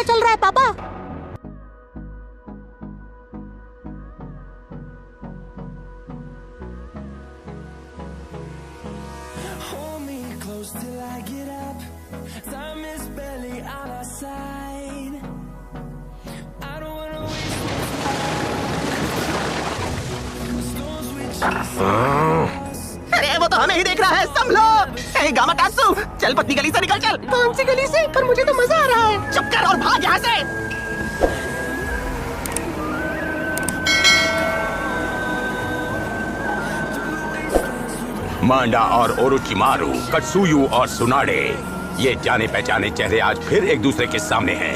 पता चल रहा है पापा? अरे वो तो हमें ही देख रहा है, संभलो। ए गामाकात्सु, चल पतली गली से निकल चल। कौन सी गली से? पर मुझे तो मजा आ रहा है। चुप कर और भाग यहाँ से। मांडा और ओरोचिमारू, कत्सुयु और सुनाडे, ये जाने पहचाने चेहरे आज फिर एक दूसरे के सामने हैं।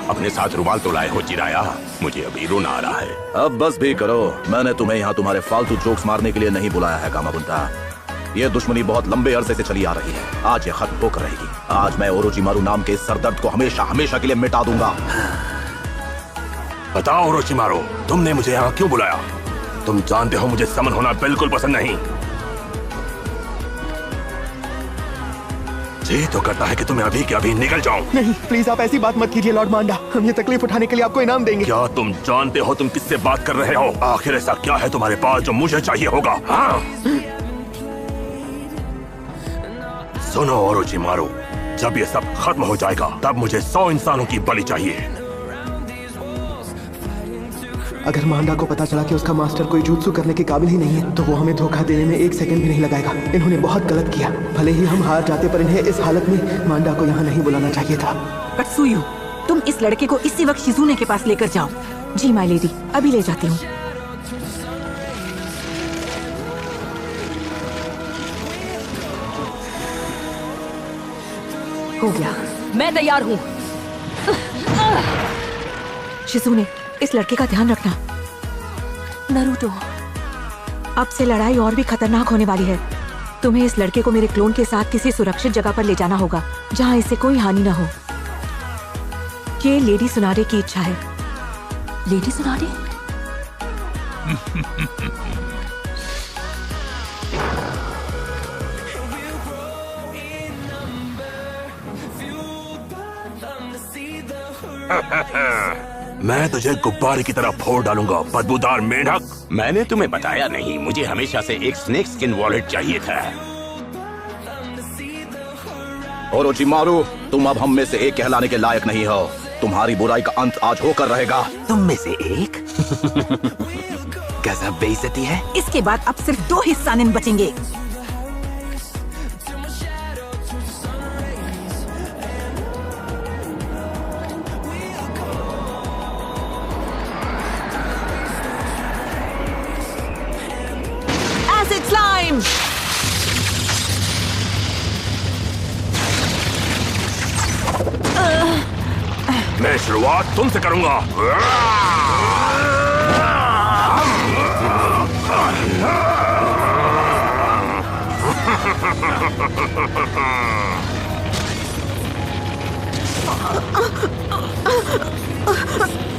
अपने साथ रुमाल तो लाए हो चिराया, मुझे अभी रोना आ रहा है। अब बस भी करो, मैंने तुम्हें यहाँ तुम्हारे फालतू जोक्स मारने के लिए नहीं बुलाया है गामाबुंता। ये दुश्मनी बहुत लंबे अरसे से चली आ रही है, आज ये खत्म होकर रहेगी। आज मैं ओरोचिमारू नाम के इस सरदर्द को हमेशा हमेशा के लिए मिटा दूंगा। बताओ ओरोचिमारू, तुमने मुझे यहाँ क्यों बुलाया? तुम जानते हो मुझे समन होना बिल्कुल पसंद नहीं। जी तो करता है कि तुम्हें अभी के अभी निकल जाऊं। नहीं, प्लीज आप ऐसी बात मत कीजिए लॉर्ड मांडा। हम ये तकलीफ उठाने के लिए आपको इनाम देंगे। क्या तुम जानते हो तुम किससे बात कर रहे हो? आखिर ऐसा क्या है तुम्हारे पास जो मुझे चाहिए होगा? हाँ? सुनो ओरोचिमारू, जब ये सब खत्म हो जाएगा तब मुझे 100 इंसानों की बलि चाहिए। अगर मांडा को पता चला कि उसका मास्टर कोई जुत्सु करने के काबिल ही नहीं है, तो वो हमें धोखा देने में 1 सेकंड भी नहीं लगाएगा। इन्होंने बहुत गलत किया। भले ही हम हार जाते, पर इन्हें इस हालत में मांडा को यहाँ नहीं बुलाना चाहिए था। कत्सुयु, तुम इस लड़के को इसी वक्त शिजुने के पास लेकर जाओ। जी माय लेडी, अभी ले जाती हूँ। हो गया, मैं तैयार हूँ। शिजुने, इस लड़के का ध्यान रखना। नारुतो, अब से लड़ाई और भी खतरनाक होने वाली है। तुम्हें इस लड़के को मेरे क्लोन के साथ किसी सुरक्षित जगह पर ले जाना होगा, जहाँ इसे कोई हानि न हो। ये लेडी सुनाडे की इच्छा है। लेडी सुनाडे? मैं तुझे गुब्बारे की तरह फोड़ डालूंगा, बदबूदार मेंढक। मैंने तुम्हें बताया नहीं, मुझे हमेशा से एक स्नेक स्किन वॉलेट चाहिए था। ओरोचिमारू, तुम अब हम में से एक कहलाने के लायक नहीं हो। तुम्हारी बुराई का अंत आज होकर रहेगा। तुम में से एक? गजब बेइज्जती है। इसके बाद अब सिर्फ 2 ही सानिन बचेंगे। Acid slime! मैं शुरुआत तुमसे करूंगा।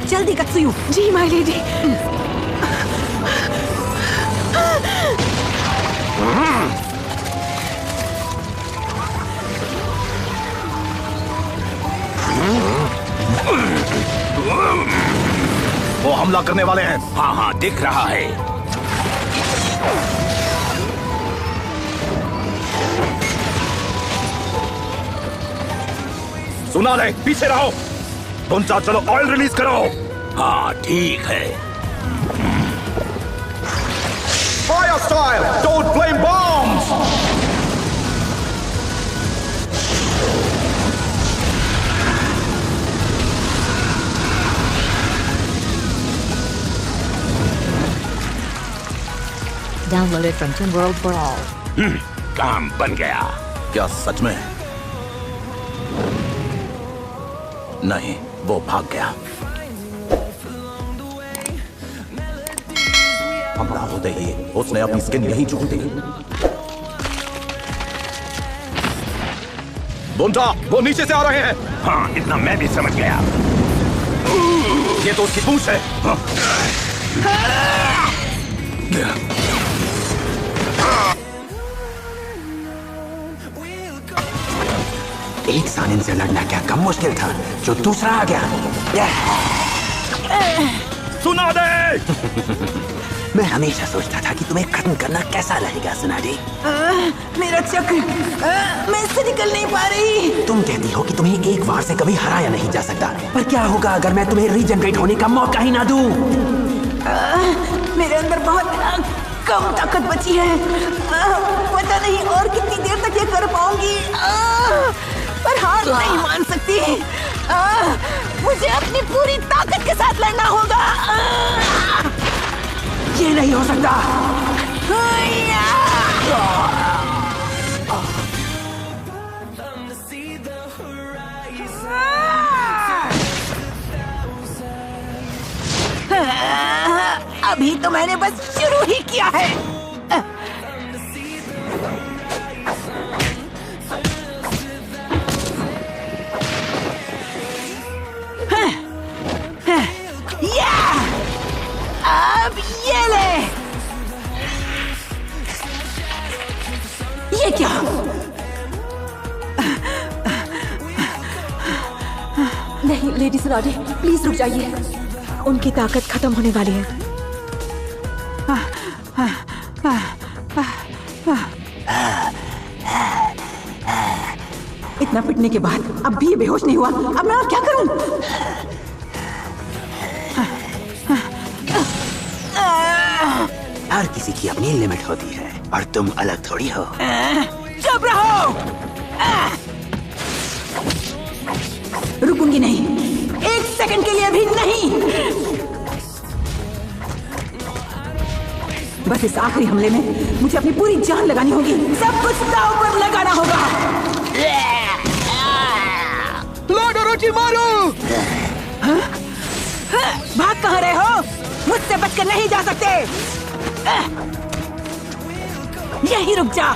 जल्दी कत्सुयु। जी माय लेडी। वो हमला करने वाले हैं। हाँ हाँ, दिख रहा है। सुना ले, पीछे रहो। बुंचा, चलो ऑयल रिलीज करो। हाँ ठीक है। Fire style, don't blame bombs. Downloaded from Tim World for all. काम बन गया। क्या सच में? नहीं, वो भाग गया। हमला होते ही उसने अपनी स्किन यहीं छोड़ दी। बुंटा, वो नीचे से आ रहे हैं। हाँ, इतना मैं भी समझ गया। ये तो उसकी पूंछ है। एक सानिन से लड़ना क्या कम मुश्किल था जो दूसरा आ गया। सुना दे। मैं हमेशा सोचता था कि तुम्हें खत्म करना कैसा लगेगा सुनाडी। मेरा चक्र, मैं इससे निकल नहीं पा रही। तुम कहती हो कि तुम्हें एक बार से कभी हराया नहीं जा सकता, पर क्या होगा अगर मैं तुम्हें रीजनरेट होने का मौका ही ना दूं? मेरे अंदर बहुत कम ताकत बची है। पता नहीं और कितनी देर तक ये कर पाऊंगी, पर हार नहीं मान सकती। मुझे अपनी पूरी ताकत के साथ लड़ना होगा। ये नहीं हो सकता। अभी तो मैंने बस शुरू ही किया है। अब ये ले। ये क्या? नहीं लेडी सुनाडी, प्लीज रुक जाइए। उनकी ताकत खत्म होने वाली है। इतना पिटने के बाद अब भी ये बेहोश नहीं हुआ। अब मैं और क्या करूं? हर किसी की अपनी लिमिट होती है और तुम अलग थोड़ी हो। चुप रहो। रुकूंगी नहीं, एक सेकंड के लिए भी नहीं। बस इस आखिरी हमले में मुझे अपनी पूरी जान लगानी होगी। सब कुछ दांव पर लगाना होगा। Lord Orochimaru! भाग कहाँ रहे हो? मुझसे बचकर नहीं जा सकते। यहीं रुक जा।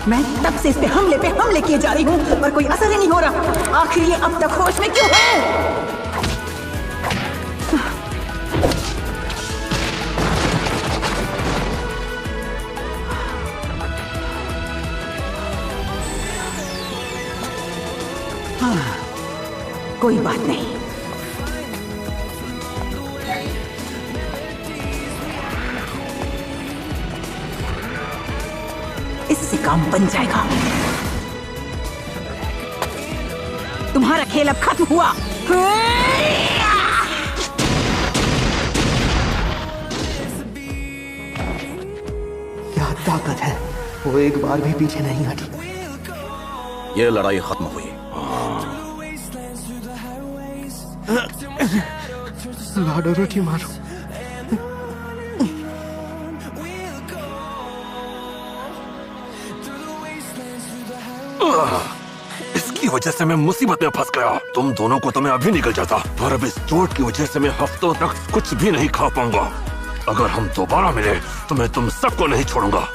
मैं तब से इस पे हमले किए जा रही हूँ, पर कोई असर ही नहीं हो रहा। आखिर ये अब तक होश में क्यों है? कोई बात नहीं। इससे काम बन जाएगा। तुम्हारा खेल अब खत्म हुआ। क्या ताकत है, वो एक बार भी पीछे नहीं हटी। ये लड़ाई खत्म हुई। लॉर्ड ओरोचिमारू, इसकी वजह से मैं मुसीबत में फंस गया। तुम दोनों को तो मैं अभी निकल जाता, पर अब इस चोट की वजह से मैं हफ्तों तक कुछ भी नहीं खा पाऊंगा। अगर हम दोबारा मिले तो मैं तुम सबको नहीं छोड़ूंगा।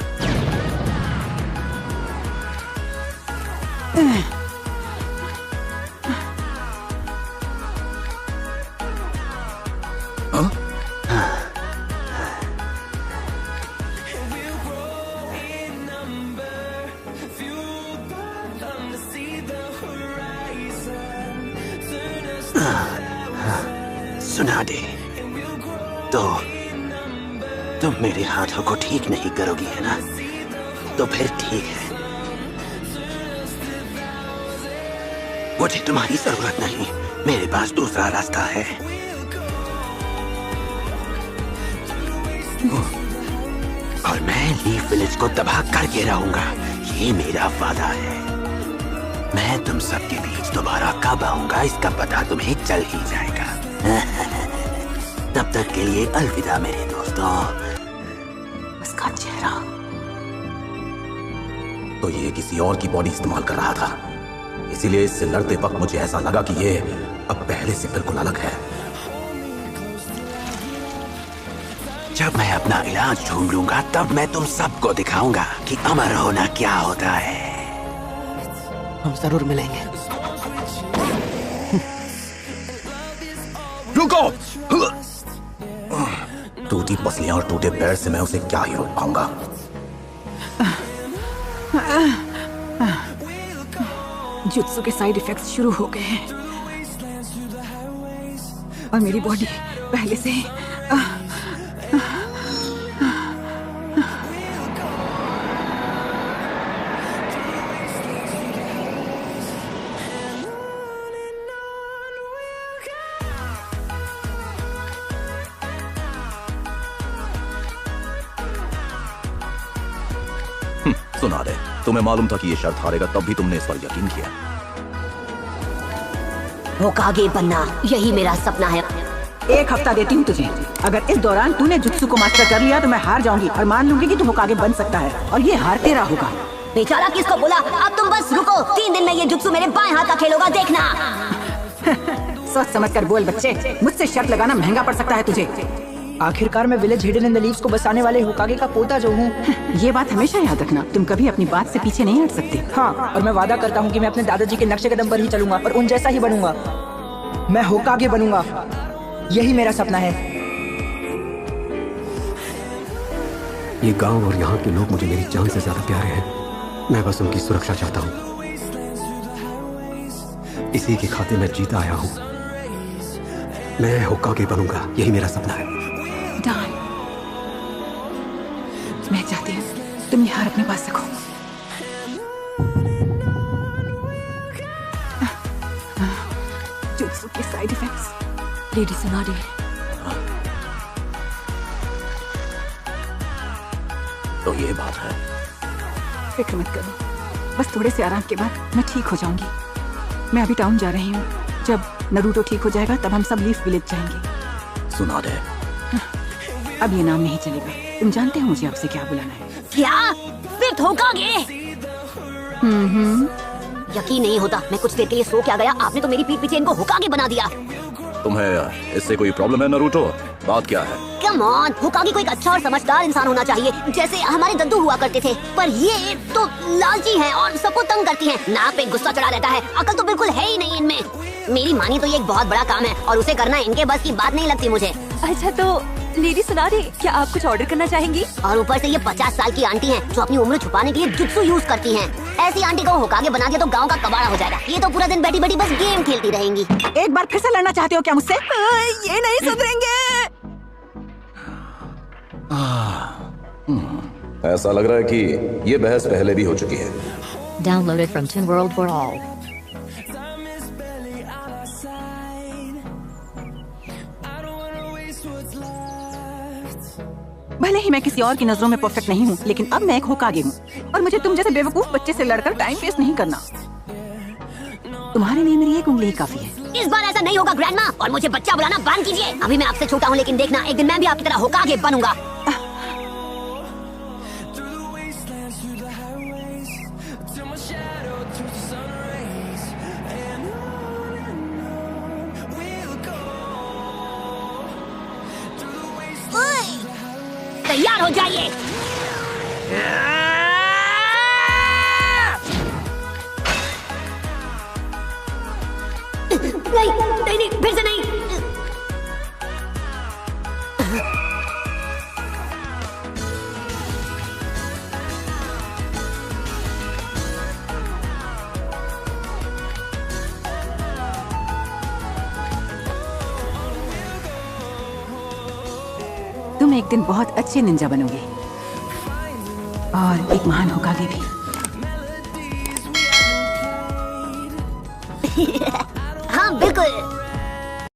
सुना दे तो तुम मेरे हाथों को ठीक नहीं करोगी, है ना? तो फिर ठीक है, मुझे तुम्हारी जरूरत नहीं। मेरे पास दूसरा रास्ता है। और मैं लीफ विलेज को तबाह करके रहूंगा, ये मेरा वादा है। मैं तुम सबके बीच दोबारा कब आऊंगा इसका पता तुम्हें चल ही जाएगा। तब तक के लिए अलविदा मेरे दोस्तों। उसका चेहरा तो ये किसी और की बॉडी इस्तेमाल कर रहा था, इसीलिए इससे लड़ते वक्त मुझे ऐसा लगा कि ये अब पहले से बिल्कुल अलग है। जब मैं अपना इलाज ढूंढ लूंगा तब मैं तुम सबको दिखाऊंगा कि अमर होना क्या होता है। हम जरूर मिलेंगे। टूटी पसलियां और टूटे पैर से मैं उसे क्या ही रोक पाऊंगा। जुत्सु के साइड इफेक्ट्स शुरू हो गए हैं और मेरी बॉडी पहले से ही सुना दे, तुम्हें मालूम था कि ये शर्त हारेगा, तब भी तुमने इस पर यकीन किया। होकागे बनना यही मेरा सपना है। 1 हफ्ता देती हूँ तुझे। अगर इस दौरान तूने जुत्सु को मास्टर कर लिया तो मैं हार जाऊंगी और मान लूंगी कि तू होकागे बन सकता है और ये हार तेरा होगा। बेचारा किसको बोला? अब तुम बस रुको, 3 दिन में ये जुत्सु मेरे बाएं हाथ का खेल होगा, देखना। सोच समझ कर बोल बच्चे, मुझसे शर्त लगाना महंगा पड़ सकता है तुझे। आखिरकार मैं village hidden in the leaves को बसाने वाले होकागे का पोता जो हूँ। ये बात हमेशा याद रखना, तुम कभी अपनी बात से पीछे नहीं हट सकते। हाँ, और मैं वादा करता हूँ कि मैं अपने दादाजी के नक्शे कदम पर ही चलूंगा और उन जैसा ही बनूंगा। मैं होकागे बनूंगा, यही मेरा सपना है। ये गांव और यहाँ के लोग मुझे मेरी जान से ज्यादा प्यारे हैं। मैं बस उनकी सुरक्षा चाहता हूँ। इसी के खातिर मैं जीता आया हूँ। मैं होकागे बनूंगा, यही मेरा सपना है। डॉन, मैं चाहती हूँ तुम ये हार अपने पास रखो। जुत्सु के साइड इफेक्ट्स। लेडी सुनाडी, तो ये बात है। फिक्र मत करो, बस थोड़े से आराम के बाद मैं ठीक हो जाऊंगी। मैं अभी टाउन जा रही हूँ, जब नरूटो ठीक हो जाएगा तब हम सब लीफ विलेज जाएंगे। सुना दे, अब ये नाम नहीं चलेगा। तुम जानते हो मुझे आपसे क्या बुलाना है। क्या? फिर होकागे? यकीन नहीं होता, मैं कुछ देर के लिए सो क्या गया, आपने तो मेरी पीठ पीछे इनको होकागे बना दिया। तुम्हें इससे कोई प्रॉब्लम है नरूटो? बात क्या है? कम ऑन, होकागे को एक अच्छा और समझदार इंसान होना चाहिए, जैसे हमारे दद्दू हुआ करते थे। पर ये तो लालची हैं और सबको तंग करती हैं। नाक पे गुस्सा चढ़ा रहता है, अकल तो बिल्कुल है ही नहीं इनमें। मेरी मानी तो ये एक बहुत बड़ा काम है और उसे करना इनके बस की बात नहीं लगती मुझे। अच्छा तो लेडी सुनाडी, क्या आप कुछ ऑर्डर करना चाहेंगी? और ऊपर से ये 50 साल की आंटी हैं जो अपनी उम्र छुपाने के लिए जुत्सु यूज करती हैं। ऐसी आंटी को होकागे बना दिया तो गांव का कबाड़ा हो जाएगा। ये तो पूरा दिन बैठी बैठी बस गेम खेलती रहेंगी। एक बार फिर से लड़ना चाहते हो क्या मुझसे? ये नहीं सुधरेंगे। ऐसा लग रहा है कि ये बहस पहले भी हो चुकी है। Downloaded from Toon World for All. भले ही मैं किसी और की नजरों में परफेक्ट नहीं हूँ, लेकिन अब मैं एक होकागे हूँ और मुझे तुम जैसे बेवकूफ बच्चे से लड़कर टाइम वेस्ट नहीं करना। तुम्हारे लिए मेरी एक उंगली ही काफी है। इस बार ऐसा नहीं होगा ग्रैंडमा, और मुझे बच्चा बुलाना बंद कीजिए। अभी मैं आपसे छोटा हूँ, लेकिन देखना एक दिन मैं भी आपकी तरह होकागे बनूंगा। तैयार हो जाइए। नहीं, फिर से नहीं। तुम एक दिन बहुत अच्छे निंजा बनोगे और एक महान होकागे भी। हाँ बिल्कुल।